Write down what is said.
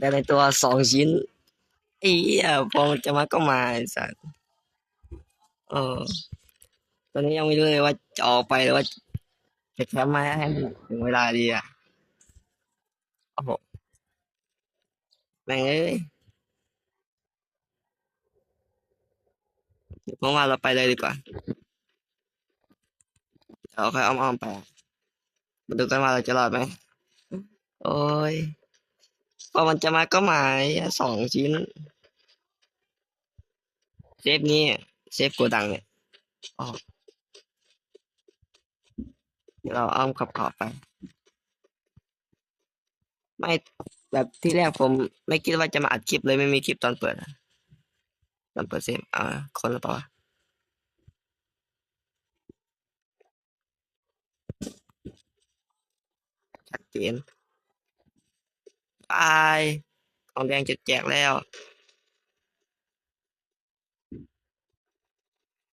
ได้ในตัว2 ชิ้นไอ้เหี้ยพอมันจะมาก็มาไอ้สัสเออตอนนี้ยังไม่รู้เลยว่าจะออกไปหรือว่าจะแคมป์มาให้มันถึงเวลาดีอ่ะโอ้โหแม่งเอ้ยเพราะว่าเราไปเลยดีกว่าเราค่อยอ้อมๆไปมาดูกันว่าเราจะรอดไหมโอ้ยพอมันจะมาก็มาไอ้เหี้ย2 ชิ้นเซฟนี้เซฟโกดังเนี่ยอ๋อเดี๋ยวเราอ้อมขอบๆไปไม่แบบที่แรกผมไม่คิดว่าจะมาอัดคลิปเลยไม่มีคลิปตอนเปิดอะตอนเปิดเซฟคนละเปล่าวะชัดเจนตายของแดงจะแจกแล้ว